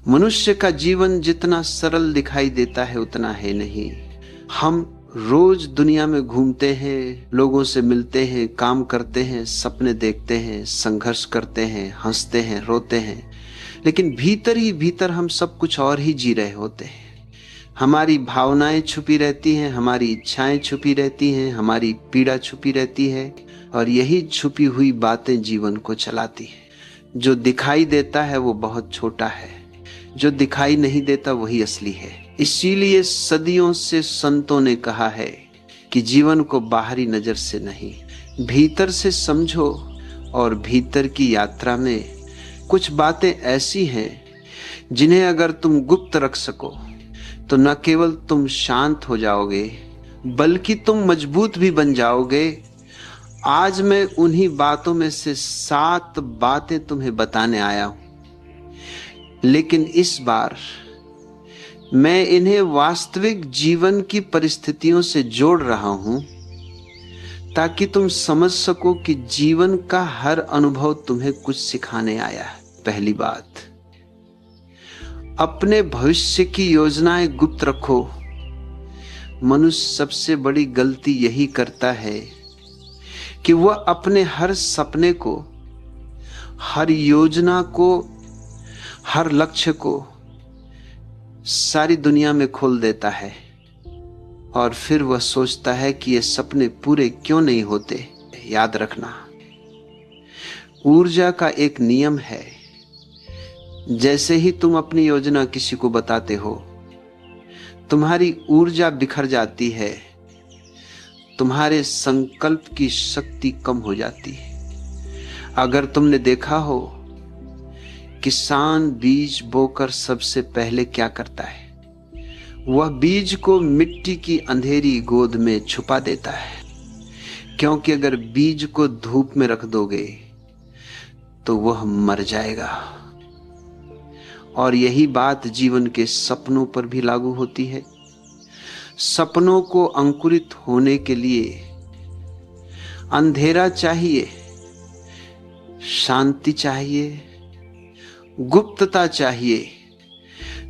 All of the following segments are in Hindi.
मनुष्य का जीवन जितना सरल दिखाई देता है उतना है नहीं। हम रोज दुनिया में घूमते हैं, लोगों से मिलते हैं, काम करते हैं, सपने देखते हैं, संघर्ष करते हैं, हंसते हैं, रोते हैं, लेकिन भीतर ही भीतर हम सब कुछ और ही जी रहे होते हैं। हमारी भावनाएं छुपी रहती हैं, हमारी इच्छाएं छुपी रहती हैं, हमारी पीड़ा छुपी रहती है, और यही छुपी हुई बातें जीवन को चलाती हैं। जो दिखाई देता है वो बहुत छोटा है, जो दिखाई नहीं देता वही असली है। इसीलिए सदियों से संतों ने कहा है कि जीवन को बाहरी नजर से नहीं, भीतर से समझो। और भीतर की यात्रा में कुछ बातें ऐसी हैं जिन्हें अगर तुम गुप्त रख सको तो न केवल तुम शांत हो जाओगे बल्कि तुम मजबूत भी बन जाओगे। आज मैं उन्हीं बातों में से 7 बातें तुम्हें बताने आया हूं, लेकिन इस बार मैं इन्हें वास्तविक जीवन की परिस्थितियों से जोड़ रहा हूं ताकि तुम समझ सको कि जीवन का हर अनुभव तुम्हें कुछ सिखाने आया है। पहली बात, अपने भविष्य की योजनाएं गुप्त रखो। मनुष्य सबसे बड़ी गलती यही करता है कि वह अपने हर सपने को, हर योजना को, हर लक्ष्य को सारी दुनिया में खोल देता है और फिर वह सोचता है कि ये सपने पूरे क्यों नहीं होते। याद रखना, ऊर्जा का एक नियम है, जैसे ही तुम अपनी योजना किसी को बताते हो तुम्हारी ऊर्जा बिखर जाती है, तुम्हारे संकल्प की शक्ति कम हो जाती है। अगर तुमने देखा हो, किसान बीज बोकर सबसे पहले क्या करता है? वह बीज को मिट्टी की अंधेरी गोद में छुपा देता है, क्योंकि अगर बीज को धूप में रख दोगे तो वह मर जाएगा। और यही बात जीवन के सपनों पर भी लागू होती है। सपनों को अंकुरित होने के लिए अंधेरा चाहिए, शांति चाहिए, गुप्तता चाहिए।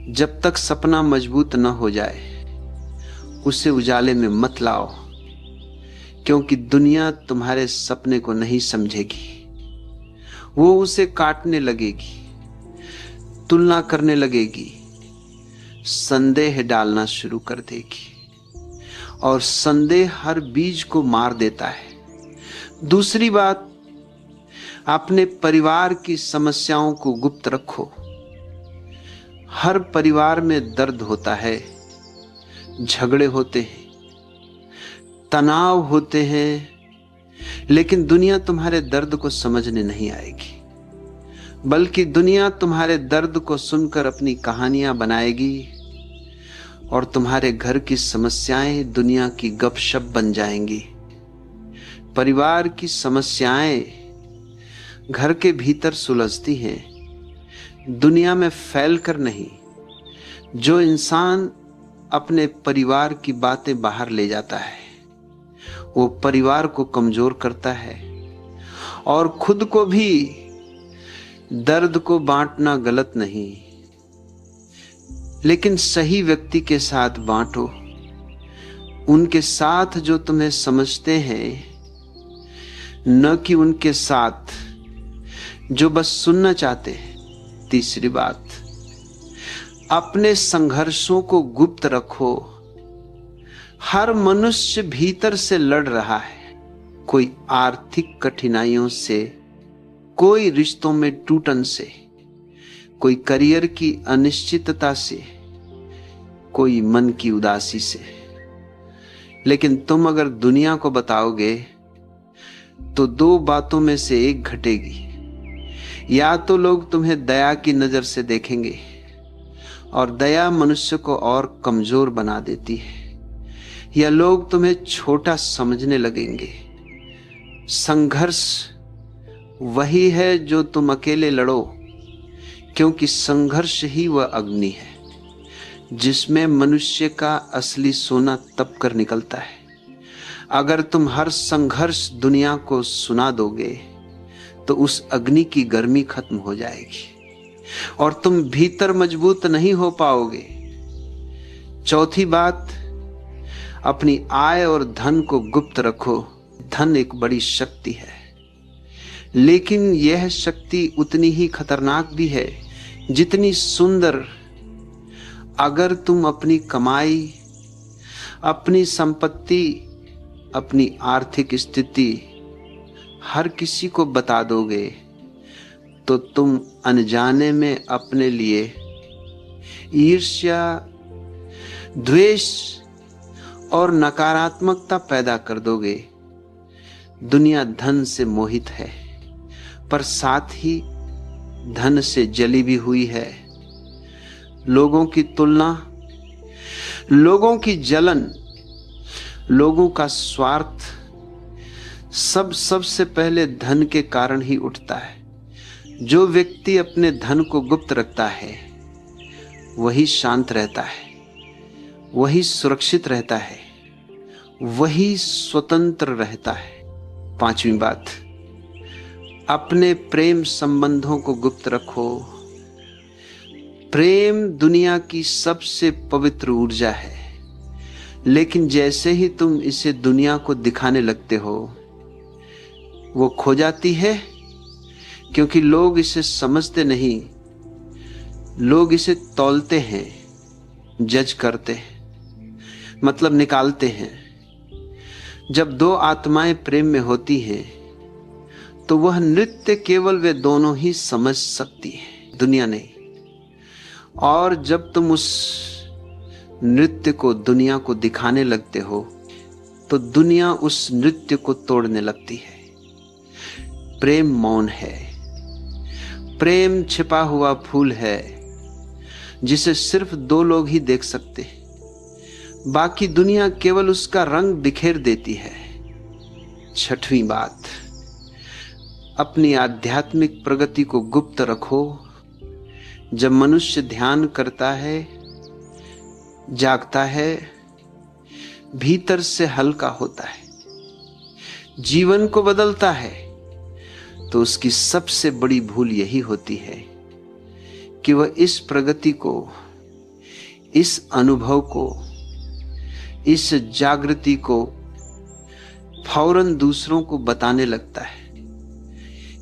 जब तक सपना मजबूत न हो जाए उसे उजाले में मत लाओ, क्योंकि दुनिया तुम्हारे सपने को नहीं समझेगी। वो उसे काटने लगेगी, तुलना करने लगेगी, संदेह डालना शुरू कर देगी, और संदेह हर बीज को मार देता है। दूसरी बात, अपने परिवार की समस्याओं को गुप्त रखो। हर परिवार में दर्द होता है, झगड़े होते हैं, तनाव होते हैं, लेकिन दुनिया तुम्हारे दर्द को समझने नहीं आएगी, बल्कि दुनिया तुम्हारे दर्द को सुनकर अपनी कहानियां बनाएगी और तुम्हारे घर की समस्याएं दुनिया की गपशप बन जाएंगी। परिवार की समस्याएं घर के भीतर सुलझती हैं, दुनिया में फैल कर नहीं। जो इंसान अपने परिवार की बातें बाहर ले जाता है वो परिवार को कमजोर करता है, और खुद को भी। दर्द को बांटना गलत नहीं, लेकिन सही व्यक्ति के साथ बांटो, उनके साथ जो तुम्हें समझते हैं, न कि उनके साथ जो बस सुनना चाहते हैं। तीसरी बात, अपने संघर्षों को गुप्त रखो। हर मनुष्य भीतर से लड़ रहा है, कोई आर्थिक कठिनाइयों से, कोई रिश्तों में टूटन से, कोई करियर की अनिश्चितता से, कोई मन की उदासी से। लेकिन तुम अगर दुनिया को बताओगे तो 2 बातों में से एक घटेगी। या तो लोग तुम्हें दया की नजर से देखेंगे, और दया मनुष्य को और कमजोर बना देती है, या लोग तुम्हें छोटा समझने लगेंगे। संघर्ष वही है जो तुम अकेले लड़ो, क्योंकि संघर्ष ही वह अग्नि है जिसमें मनुष्य का असली सोना तप कर निकलता है। अगर तुम हर संघर्ष दुनिया को सुना दोगे तो उस अग्नि की गर्मी खत्म हो जाएगी। और तुम भीतर मजबूत नहीं हो पाओगे। चौथी बात, अपनी आय और धन को गुप्त रखो। धन एक बड़ी शक्ति है, लेकिन यह शक्ति उतनी ही खतरनाक भी है जितनी सुंदर। अगर तुम अपनी कमाई, अपनी संपत्ति, अपनी आर्थिक स्थिति हर किसी को बता दोगे तो तुम अनजाने में अपने लिए ईर्ष्या, द्वेष और नकारात्मकता पैदा कर दोगे। दुनिया धन से मोहित है, पर साथ ही धन से जली भी हुई है। लोगों की तुलना, लोगों की जलन, लोगों का स्वार्थ सबसे पहले धन के कारण ही उठता है। जो व्यक्ति अपने धन को गुप्त रखता है वही शांत रहता है, वही सुरक्षित रहता है, वही स्वतंत्र रहता है। पांचवी बात, अपने प्रेम संबंधों को गुप्त रखो। प्रेम दुनिया की सबसे पवित्र ऊर्जा है, लेकिन जैसे ही तुम इसे दुनिया को दिखाने लगते हो वो खो जाती है, क्योंकि लोग इसे समझते नहीं। लोग इसे तौलते हैं, जज करते हैं, मतलब निकालते हैं। जब दो आत्माएं प्रेम में होती हैं तो वह नृत्य केवल वे दोनों ही समझ सकती हैं, दुनिया नहीं। और जब तुम उस नृत्य को दुनिया को दिखाने लगते हो तो दुनिया उस नृत्य को तोड़ने लगती है। प्रेम मौन है, प्रेम छिपा हुआ फूल है जिसे सिर्फ दो लोग ही देख सकते हैं, बाकी दुनिया केवल उसका रंग बिखेर देती है। छठवीं बात, अपनी आध्यात्मिक प्रगति को गुप्त रखो। जब मनुष्य ध्यान करता है, जागता है, भीतर से हल्का होता है, जीवन को बदलता है, तो उसकी सबसे बड़ी भूल यही होती है कि वह इस प्रगति को, इस अनुभव को, इस जागृति को फौरन दूसरों को बताने लगता है।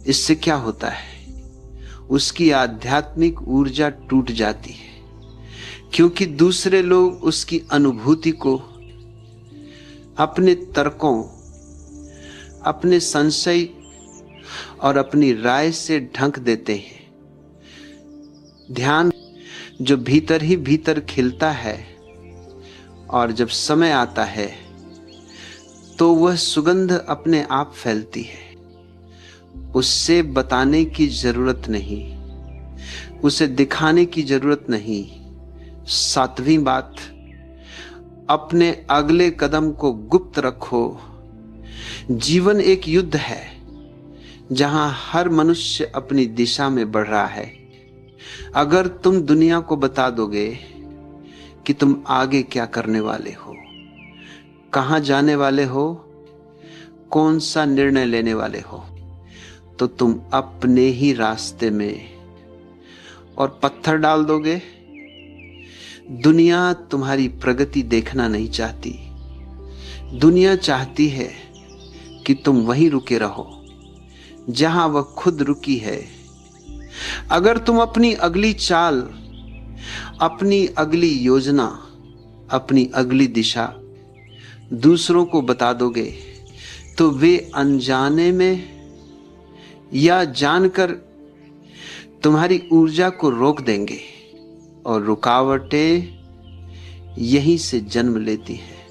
इससे क्या होता है? उसकी आध्यात्मिक ऊर्जा टूट जाती है, क्योंकि दूसरे लोग उसकी अनुभूति को अपने तर्कों, अपने संशय और अपनी राय से ढक देते हैं। ध्यान जो भीतर ही भीतर खिलता है और जब समय आता है तो वह सुगंध अपने आप फैलती है। उससे बताने की जरूरत नहीं, उसे दिखाने की जरूरत नहीं। सातवीं बात, अपने अगले कदम को गुप्त रखो। जीवन एक युद्ध है जहां हर मनुष्य अपनी दिशा में बढ़ रहा है। अगर तुम दुनिया को बता दोगे कि तुम आगे क्या करने वाले हो, कहां जाने वाले हो, कौन सा निर्णय लेने वाले हो, तो तुम अपने ही रास्ते में और पत्थर डाल दोगे। दुनिया तुम्हारी प्रगति देखना नहीं चाहती। दुनिया चाहती है कि तुम वहीं रुके रहो जहां वह खुद रुकी है। अगर तुम अपनी अगली चाल, अपनी अगली योजना, अपनी अगली दिशा दूसरों को बता दोगे तो वे अनजाने में या जानकर तुम्हारी ऊर्जा को रोक देंगे, और रुकावटें यहीं से जन्म लेती हैं।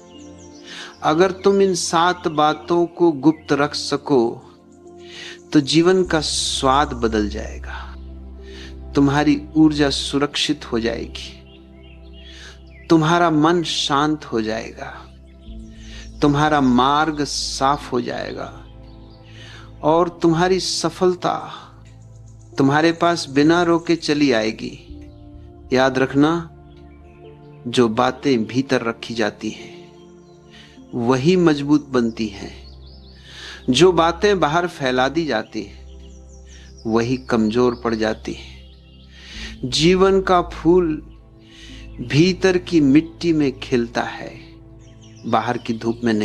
अगर तुम इन 7 बातों को गुप्त रख सको तो जीवन का स्वाद बदल जाएगा। तुम्हारी ऊर्जा सुरक्षित हो जाएगी, तुम्हारा मन शांत हो जाएगा, तुम्हारा मार्ग साफ हो जाएगा और तुम्हारी सफलता तुम्हारे पास बिना रोके चली आएगी। याद रखना, जो बातें भीतर रखी जाती हैं वही मजबूत बनती हैं। जो बातें बाहर फैला दी जाती हैं वही कमजोर पड़ जाती हैं। जीवन का फूल भीतर की मिट्टी में खिलता है, बाहर की धूप में नहीं।